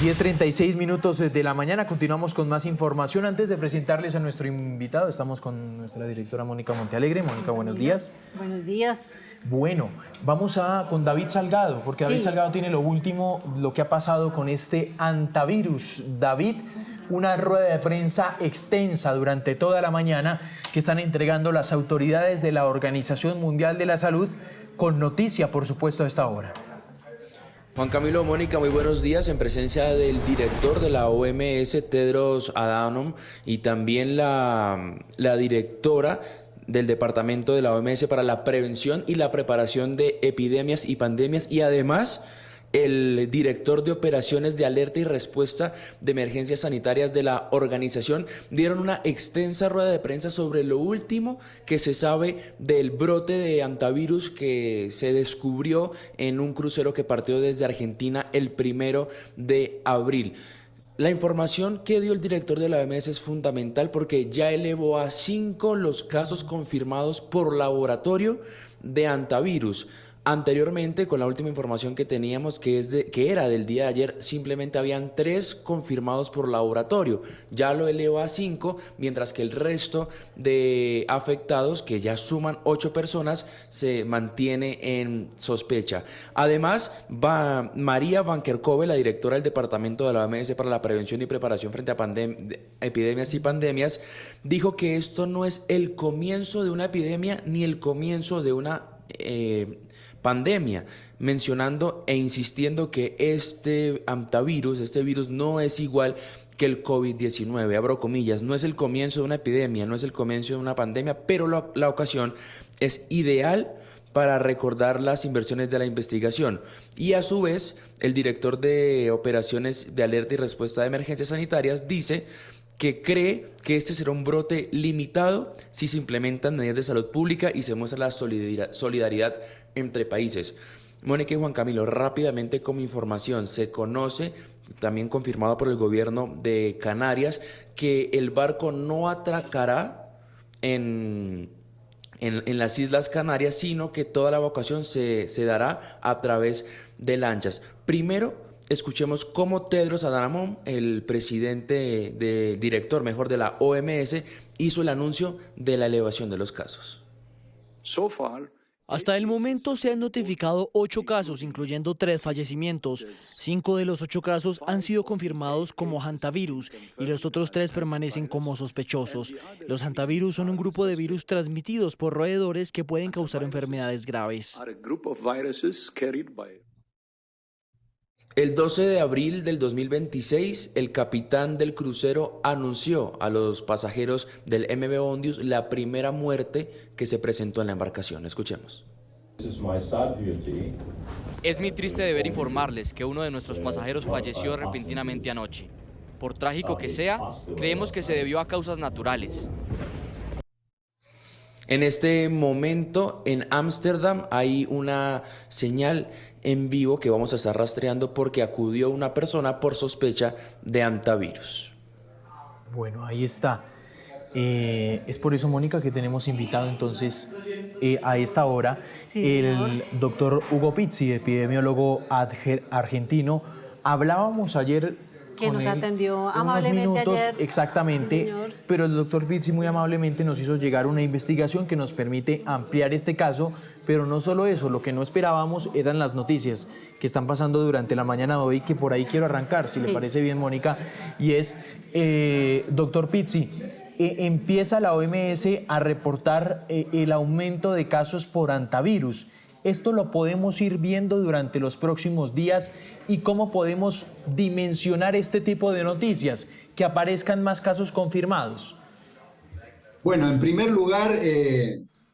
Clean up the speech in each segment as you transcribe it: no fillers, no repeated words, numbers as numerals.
10:36 de la mañana, continuamos con más información. Antes de presentarles a nuestro invitado, estamos con nuestra directora Mónica Montealegre. Mónica, buenos días. Buenos días. Bueno, vamos con David Salgado, porque David Salgado tiene lo último, lo que ha pasado con este antivirus. David, una rueda de prensa extensa durante toda la mañana que están entregando las autoridades de la Organización Mundial de la Salud, con noticia, por supuesto, a esta hora. Juan Camilo, Mónica, muy buenos días. En presencia del director de la OMS, Tedros Adhanom, y también la directora del Departamento de la OMS para la Prevención y la Preparación de Epidemias y Pandemias, y además el director de Operaciones de Alerta y Respuesta de Emergencias Sanitarias de la organización, dieron una extensa rueda de prensa sobre lo último que se sabe del brote de antivirus que se descubrió en un crucero que partió desde Argentina el 1 de abril. La información que dio el director de la OMS es fundamental porque ya elevó a 5 los casos confirmados por laboratorio de antivirus. Anteriormente, con la última información que teníamos, que era del día de ayer, simplemente habían 3 confirmados por laboratorio. Ya lo elevó a 5, mientras que el resto de afectados, que ya suman 8 personas, se mantiene en sospecha. Además, María Van Kerkhove, la directora del Departamento de la OMS para la Prevención y Preparación frente a Epidemias y Pandemias, dijo que esto no es el comienzo de una epidemia ni el comienzo de una pandemia, mencionando e insistiendo que este antivirus, este virus no es igual que el COVID-19, abro comillas, no es el comienzo de una epidemia, no es el comienzo de una pandemia, pero la ocasión es ideal para recordar las inversiones de la investigación. Y a su vez, el director de Operaciones de Alerta y Respuesta de Emergencias Sanitarias dice que cree que este será un brote limitado si se implementan medidas de salud pública y se muestra la solidaridad entre países. Mónica y Juan Camilo, rápidamente como información, se conoce, también confirmado por el gobierno de Canarias, que el barco no atracará en las Islas Canarias, sino que toda la evacuación se dará a través de lanchas. Primero, escuchemos cómo Tedros Adhanom, el presidente director de la OMS, hizo el anuncio de la elevación de los casos. Hasta el momento se han notificado 8 casos, incluyendo 3 fallecimientos. 5 de los 8 casos han sido confirmados como hantavirus y los otros 3 permanecen como sospechosos. Los hantavirus son un grupo de virus transmitidos por roedores que pueden causar enfermedades graves. El 12 de abril del 2026, el capitán del crucero anunció a los pasajeros del MV Ondius la primera muerte que se presentó en la embarcación. Escuchemos. Es mi triste deber informarles que uno de nuestros pasajeros falleció repentinamente anoche. Por trágico que sea, creemos que se debió a causas naturales. En este momento, en Ámsterdam, hay una señal en vivo que vamos a estar rastreando porque acudió una persona por sospecha de antivirus. Bueno, ahí está. Es por eso, Mónica, que tenemos invitado entonces a esta hora el doctor Hugo Pizzi, epidemiólogo argentino. Hablábamos ayer que nos atendió amablemente unos minutos, ayer. Exactamente, Sí, pero el doctor Pizzi muy amablemente nos hizo llegar una investigación que nos permite ampliar este caso, pero no solo eso, lo que no esperábamos eran las noticias que están pasando durante la mañana de hoy, que por ahí quiero arrancar, si le parece bien, Mónica, y es, doctor Pizzi, empieza la OMS a reportar el aumento de casos por antivirus. Esto lo podemos ir viendo durante los próximos días y cómo podemos dimensionar este tipo de noticias, que aparezcan más casos confirmados. Bueno, en primer lugar,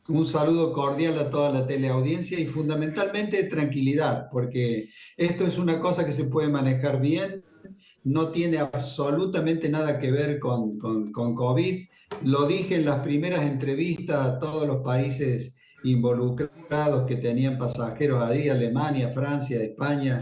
un saludo cordial a toda la teleaudiencia y fundamentalmente tranquilidad, porque esto es una cosa que se puede manejar bien, no tiene absolutamente nada que ver con COVID. Lo dije en las primeras entrevistas a todos los países involucrados que tenían pasajeros ahí, Alemania, Francia, España,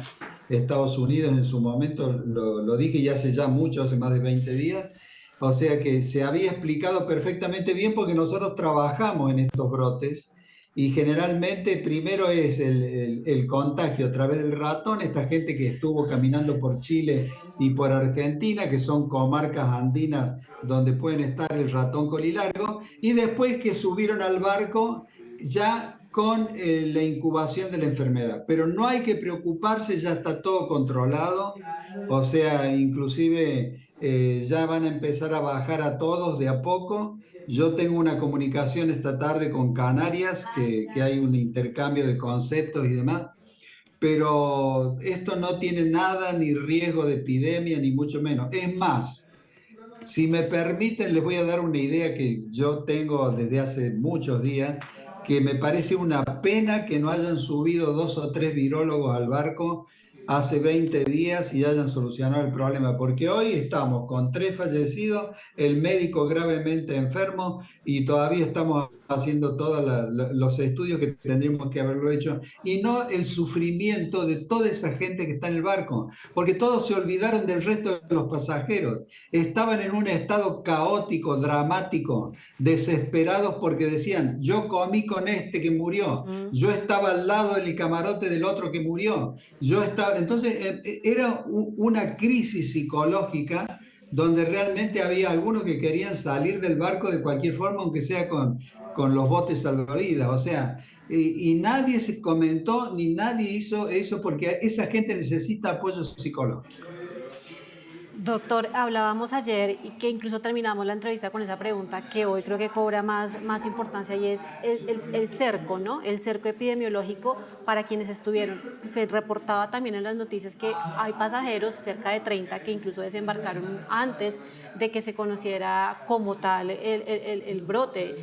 Estados Unidos, en su momento lo dije y hace ya mucho, hace más de 20 días, o sea que se había explicado perfectamente bien porque nosotros trabajamos en estos brotes y generalmente primero es el contagio a través del ratón, esta gente que estuvo caminando por Chile y por Argentina, que son comarcas andinas donde pueden estar el ratón colilargo, y después que subieron al barco ya con la incubación de la enfermedad. Pero no hay que preocuparse, ya está todo controlado, o sea, inclusive ya van a empezar a bajar a todos de a poco. Yo tengo una comunicación esta tarde con Canarias, que hay un intercambio de conceptos y demás, pero esto no tiene nada, ni riesgo de epidemia, ni mucho menos. Es más, si me permiten, les voy a dar una idea que yo tengo desde hace muchos días, que me parece una pena que no hayan subido 2 o 3 virólogos al barco hace 20 días y hayan solucionado el problema, porque hoy estamos con 3 fallecidos, el médico gravemente enfermo y todavía estamos haciendo todos los estudios que tendríamos que haberlo hecho, y no el sufrimiento de toda esa gente que está en el barco, porque todos se olvidaron del resto de los pasajeros, estaban en un estado caótico, dramático, desesperados porque decían, yo comí con este que murió, yo estaba al lado del camarote del otro que murió, yo estaba... Entonces era una crisis psicológica donde realmente había algunos que querían salir del barco de cualquier forma, aunque sea con los botes salvavidas, o sea, y nadie se comentó ni nadie hizo eso porque esa gente necesita apoyo psicológico. Doctor, hablábamos ayer y que incluso terminamos la entrevista con esa pregunta que hoy creo que cobra más importancia, y es el cerco, ¿no? El cerco epidemiológico para quienes estuvieron. Se reportaba también en las noticias que hay pasajeros, cerca de 30, que incluso desembarcaron antes de que se conociera como tal el brote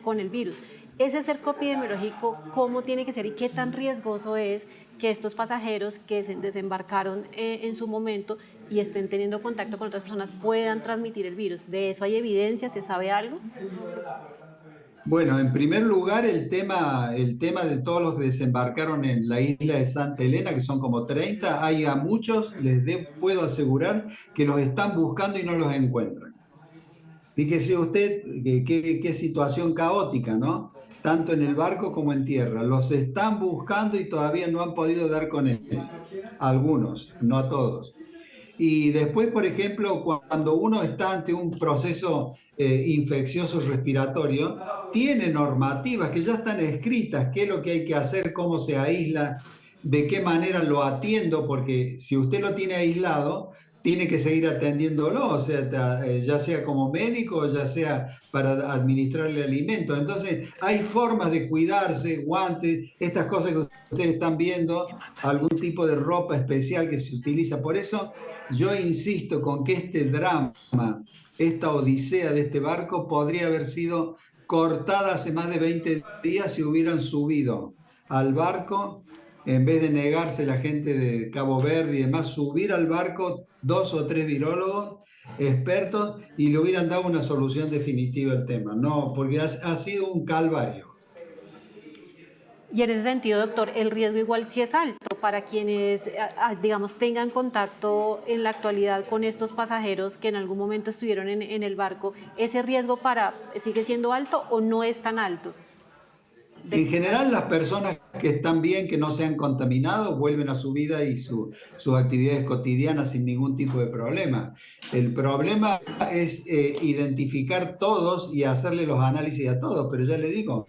con el virus. Ese cerco epidemiológico, ¿cómo tiene que ser y qué tan riesgoso es que estos pasajeros que se desembarcaron en su momento y estén teniendo contacto con otras personas puedan transmitir el virus? ¿De eso hay evidencia? ¿Se sabe algo? Bueno, en primer lugar, el tema de todos los que desembarcaron en la isla de Santa Elena, que son como 30, hay a muchos, puedo asegurar, que los están buscando y no los encuentran. Fíjese usted qué situación caótica, ¿no? Tanto en el barco como en tierra. Los están buscando y todavía no han podido dar con ellos. Algunos, no a todos. Y después, por ejemplo, cuando uno está ante un proceso infeccioso respiratorio, tiene normativas que ya están escritas, qué es lo que hay que hacer, cómo se aísla, de qué manera lo atiendo, porque si usted lo tiene aislado, tiene que seguir atendiéndolo, o sea, ya sea como médico, ya sea para administrarle alimento. Entonces, hay formas de cuidarse, guantes, estas cosas que ustedes están viendo, algún tipo de ropa especial que se utiliza. Por eso, yo insisto con que este drama, esta odisea de este barco, podría haber sido cortada hace más de 20 días si hubieran subido al barco, en vez de negarse la gente de Cabo Verde y demás, subir al barco 2 o 3 virólogos expertos y le hubieran dado una solución definitiva al tema. No, porque ha sido un calvario. Y en ese sentido, doctor, el riesgo igual sí es alto para quienes, digamos, tengan contacto en la actualidad con estos pasajeros que en algún momento estuvieron en el barco. ¿Ese riesgo sigue siendo alto o no es tan alto? En general, las personas que están bien, que no se han contaminado, vuelven a su vida y sus actividades cotidianas sin ningún tipo de problema. El problema es identificar todos y hacerle los análisis a todos, pero ya le digo,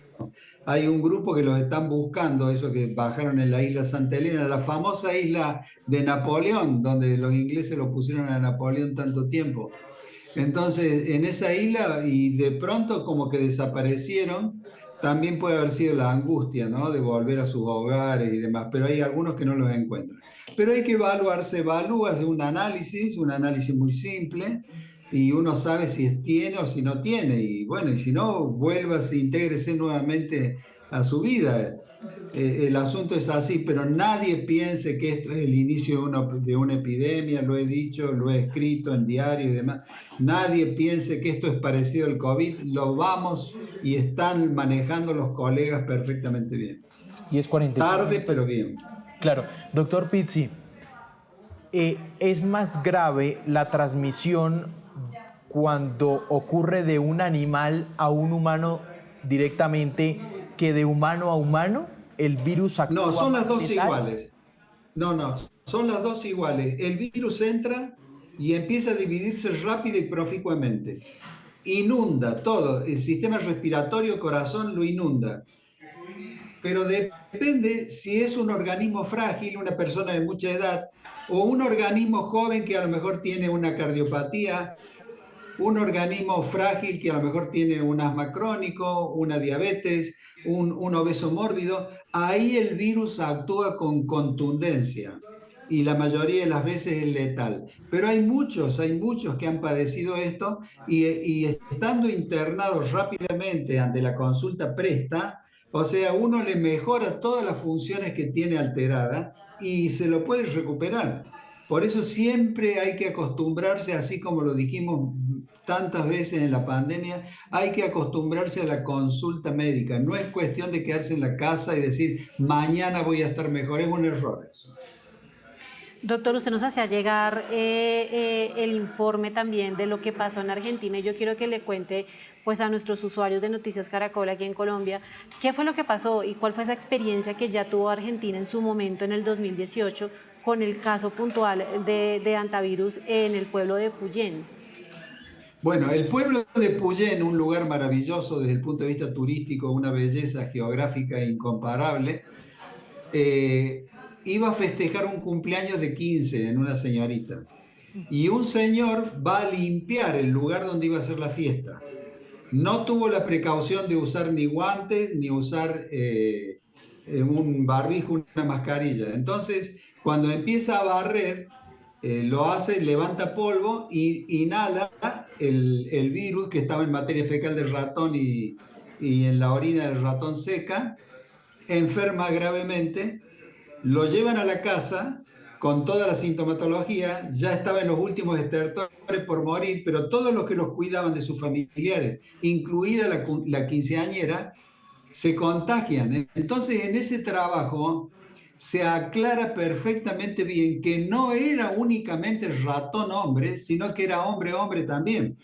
hay un grupo que los están buscando, esos que bajaron en la isla Santa Elena, la famosa isla de Napoleón, donde los ingleses lo pusieron a Napoleón tanto tiempo. Entonces, en esa isla, y de pronto como que desaparecieron. También puede haber sido la angustia, ¿no?, de volver a sus hogares y demás, pero hay algunos que no los encuentran. Pero hay que se evalúa, hace un análisis muy simple, y uno sabe si tiene o si no tiene, y bueno, y si no, vuélvase, intégrese nuevamente a su vida. El asunto es así, pero nadie piense que esto es el inicio de una epidemia, lo he dicho, lo he escrito en diario y demás. Nadie piense que esto es parecido al COVID, lo vamos y están manejando los colegas perfectamente bien. Y es 45. Tarde, pero bien. Claro. Doctor Pizzi, ¿es más grave la transmisión cuando ocurre de un animal a un humano directamente que de humano a humano el virus actúa No, son las más dos letal? iguales. No, son las dos iguales. El virus entra y empieza a dividirse rápido y proficuamente. Inunda todo, el sistema respiratorio, corazón lo inunda. Pero depende si es un organismo frágil, una persona de mucha edad, o un organismo joven que a lo mejor tiene una cardiopatía, un organismo frágil que a lo mejor tiene un asma crónico, una diabetes, un obeso mórbido. Ahí el virus actúa con contundencia y la mayoría de las veces es letal. Pero hay muchos que han padecido esto y estando internados rápidamente ante la consulta presta, o sea, uno le mejora todas las funciones que tiene alteradas y se lo puede recuperar. Por eso siempre hay que acostumbrarse, así como lo dijimos tantas veces en la pandemia, hay que acostumbrarse a la consulta médica. No es cuestión de quedarse en la casa y decir, mañana voy a estar mejor. Es un error eso. Doctor, usted nos hacía llegar el informe también de lo que pasó en Argentina y yo quiero que le cuente pues, a nuestros usuarios de Noticias Caracol aquí en Colombia qué fue lo que pasó y cuál fue esa experiencia que ya tuvo Argentina en su momento en el 2018 con el caso puntual de hantavirus en el pueblo de Puyén. Bueno, el pueblo de Puyén, un lugar maravilloso desde el punto de vista turístico, una belleza geográfica incomparable, iba a festejar un cumpleaños de 15 en una señorita. Y un señor va a limpiar el lugar donde iba a ser la fiesta. No tuvo la precaución de usar ni guantes, ni usar un barbijo, una mascarilla. Entonces, cuando empieza a barrer, lo hace, levanta polvo y inhala el virus que estaba en materia fecal del ratón y en la orina del ratón seca, enferma gravemente, lo llevan a la casa con toda la sintomatología, ya estaba en los últimos estertores por morir, pero todos los que los cuidaban de sus familiares, incluida la quinceañera, se contagian. Entonces, en ese trabajo se aclara perfectamente bien que no era únicamente el ratón hombre, sino que era hombre también.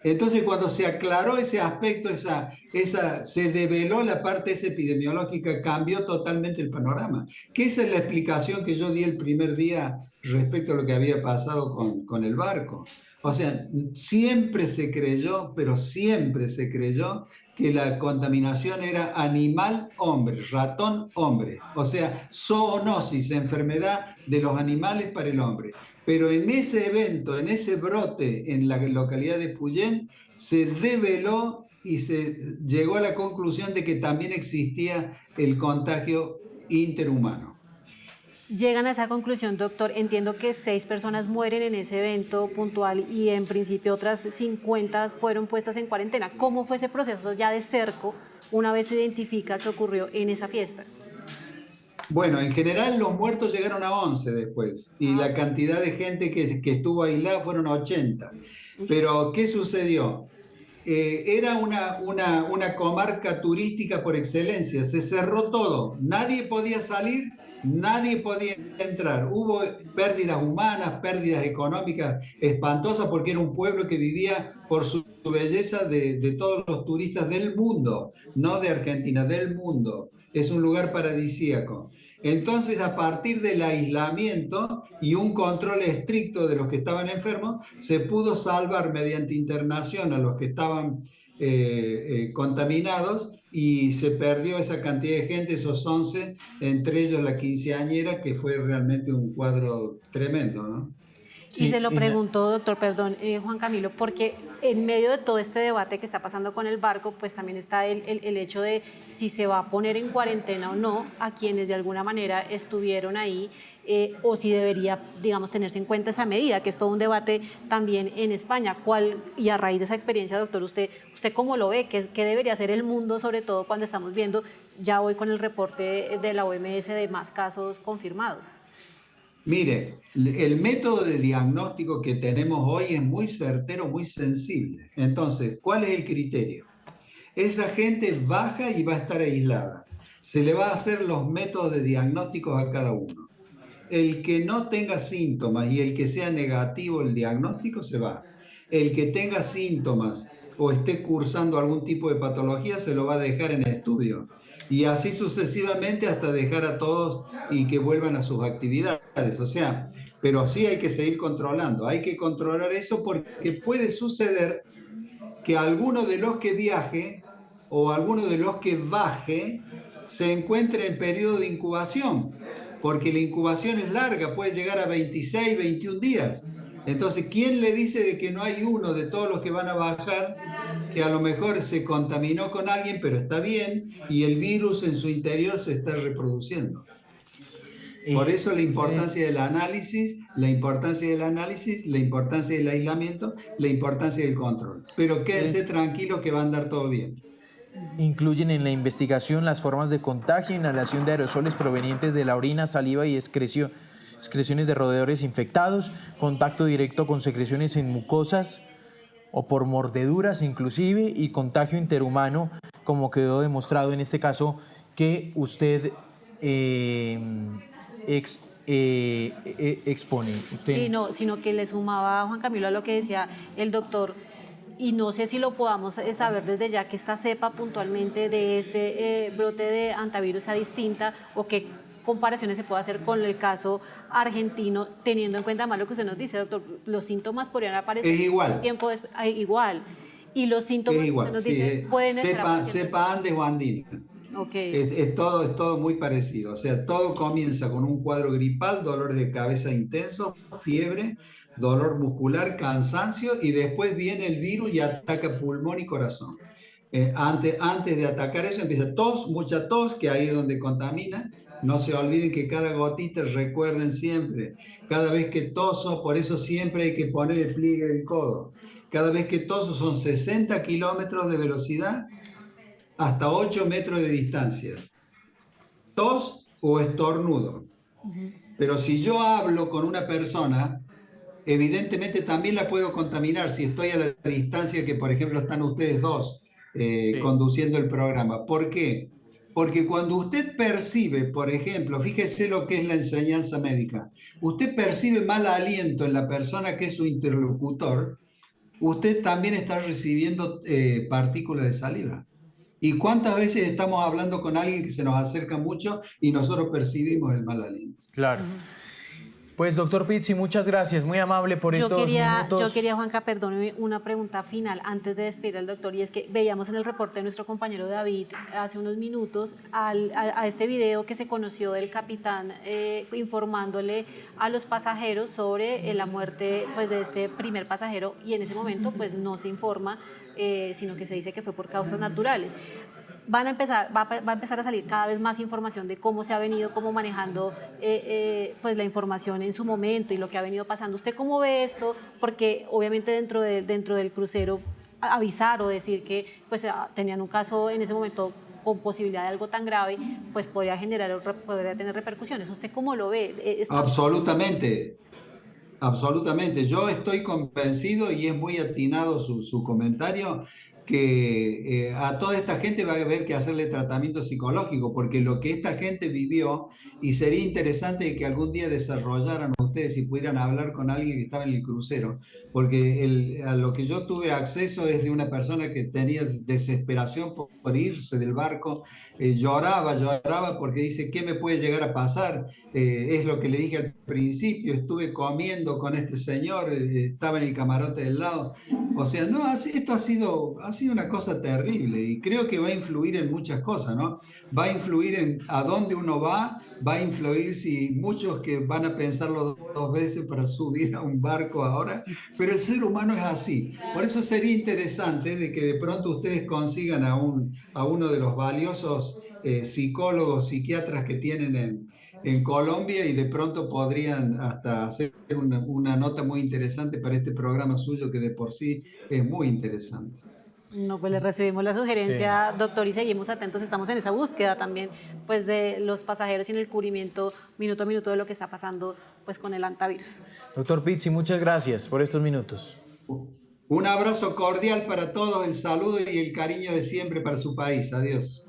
Entonces, cuando se aclaró ese aspecto, se develó la parte esa epidemiológica, cambió totalmente el panorama. Que esa es la explicación que yo di el primer día respecto a lo que había pasado con el barco. O sea, siempre se creyó, pero siempre se creyó que la contaminación era animal-hombre, ratón-hombre. O sea, zoonosis, enfermedad de los animales para el hombre. Pero en ese evento, en ese brote en la localidad de Puyén, se develó y se llegó a la conclusión de que también existía el contagio interhumano. Llegan a esa conclusión, doctor. Entiendo que 6 personas mueren en ese evento puntual y en principio otras 50 fueron puestas en cuarentena. ¿Cómo fue ese proceso ya de cerco una vez se identifica que ocurrió en esa fiesta? Bueno, en general los muertos llegaron a 11 después y la cantidad de gente que estuvo aislada fueron 80. Pero, ¿qué sucedió? Era una comarca turística por excelencia, se cerró todo, nadie podía salir, nadie podía entrar. Hubo pérdidas humanas, pérdidas económicas espantosas porque era un pueblo que vivía por su belleza de todos los turistas del mundo, no de Argentina, del mundo. Es un lugar paradisíaco. Entonces, a partir del aislamiento y un control estricto de los que estaban enfermos, se pudo salvar mediante internación a los que estaban contaminados y se perdió esa cantidad de gente, esos 11, entre ellos la quinceañera, que fue realmente un cuadro tremendo, ¿no? Sí, se lo preguntó, doctor, perdón, Juan Camilo, porque en medio de todo este debate que está pasando con el barco, pues también está el hecho de si se va a poner en cuarentena o no a quienes de alguna manera estuvieron ahí, o si debería, digamos, tenerse en cuenta esa medida, que es todo un debate también en España. Y a raíz de esa experiencia, doctor, ¿usted cómo lo ve? ¿Qué debería hacer el mundo, sobre todo cuando estamos viendo ya hoy con el reporte de la OMS de más casos confirmados? Mire, el método de diagnóstico que tenemos hoy es muy certero, muy sensible. Entonces, ¿cuál es el criterio? Esa gente baja y va a estar aislada. Se le va a hacer los métodos de diagnósticos a cada uno. El que no tenga síntomas y el que sea negativo el diagnóstico se va. El que tenga síntomas o esté cursando algún tipo de patología se lo va a dejar en estudio. Y así sucesivamente hasta dejar a todos y que vuelvan a sus actividades. O sea, pero sí hay que seguir controlando, hay que controlar eso porque puede suceder que alguno de los que viaje o alguno de los que baje se encuentre en periodo de incubación, porque la incubación es larga, puede llegar a 26, 21 días. Entonces, ¿quién le dice de que no hay uno de todos los que van a bajar que a lo mejor se contaminó con alguien, pero está bien, y el virus en su interior se está reproduciendo? Por eso la importancia del análisis, la importancia del análisis, la importancia del aislamiento, la importancia del control. Pero quédense tranquilos que va a andar todo bien. Incluyen en la investigación las formas de contagio, inhalación de aerosoles provenientes de la orina, saliva y excreciones de roedores infectados, contacto directo con secreciones en mucosas o por mordeduras inclusive, y contagio interhumano, como quedó demostrado en este caso que usted expone. Sí, no, sino que le sumaba, Juan Camilo, a lo que decía el doctor, y no sé si lo podamos saber desde ya, que esta cepa puntualmente de este brote de hantavirus sea distinta, o qué comparaciones se puede hacer con el caso argentino, teniendo en cuenta más lo que usted nos dice, doctor. Los síntomas podrían aparecer es igual. Tiempo igual, y los síntomas es igual, que usted nos sí, dice pueden estar cepa Andes o andina. Okay. Es todo muy parecido. O sea, todo comienza con un cuadro gripal, dolor de cabeza intenso, fiebre, dolor muscular, cansancio, y después viene el virus y ataca pulmón y corazón. Antes de atacar eso empieza tos, mucha tos, que ahí es donde contamina. No se olviden que cada gotita, recuerden siempre, cada vez que toso, por eso siempre hay que poner el pliegue del codo. Cada vez que toso son 60 kilómetros de velocidad hasta 8 metros de distancia. Tos o estornudo. Pero si yo hablo con una persona, evidentemente también la puedo contaminar si estoy a la distancia que, por ejemplo, están ustedes dos conduciendo el programa. ¿Por qué? Porque cuando usted percibe, por ejemplo, fíjese lo que es la enseñanza médica, usted percibe mal aliento en la persona que es su interlocutor, usted también está recibiendo partículas de saliva. ¿Y cuántas veces estamos hablando con alguien que se nos acerca mucho y nosotros percibimos el mal aliento? Claro. Pues doctor Pizzi, muchas gracias, muy amable por estos minutos. Yo quería, Juanca, perdóneme, una pregunta final antes de despedir al doctor, y es que veíamos en el reporte de nuestro compañero David hace unos minutos a este video que se conoció del capitán informándole a los pasajeros sobre la muerte, pues, de este primer pasajero, y en ese momento pues no se informa, sino que se dice que fue por causas naturales. Va a empezar a salir cada vez más información de cómo se ha venido manejando pues la información en su momento y lo que ha venido pasando. ¿Usted cómo ve esto? Porque obviamente dentro del crucero avisar o decir que pues tenían un caso en ese momento con posibilidad de algo tan grave, pues podría tener repercusiones. ¿Usted cómo lo ve? Absolutamente. Absolutamente. Yo estoy convencido, y es muy atinado su comentario, que a toda esta gente va a haber que hacerle tratamiento psicológico, porque lo que esta gente vivió, y sería interesante que algún día desarrollaran ustedes y pudieran hablar con alguien que estaba en el crucero, porque a lo que yo tuve acceso es de una persona que tenía desesperación por irse del barco, lloraba porque dice, ¿qué me puede llegar a pasar? Es lo que le dije al principio, estuve comiendo con este señor, estaba en el camarote del lado. O sea, no, esto ha sido una cosa terrible, y creo que va a influir en muchas cosas, ¿no? Va a influir en a dónde uno va a influir si muchos que van a pensarlo dos veces para subir a un barco ahora, pero el ser humano es así. Por eso sería interesante de que de pronto ustedes consigan a uno de los valiosos psicólogos, psiquiatras que tienen en Colombia, y de pronto podrían hasta hacer una nota muy interesante para este programa suyo, que de por sí es muy interesante. No, pues le recibimos la sugerencia, sí, doctor, y seguimos atentos. Estamos en esa búsqueda también, pues, de los pasajeros y en el cubrimiento minuto a minuto de lo que está pasando, pues, con el hantavirus. Doctor Pizzi, muchas gracias por estos minutos. Un abrazo cordial para todos, el saludo y el cariño de siempre para su país. Adiós.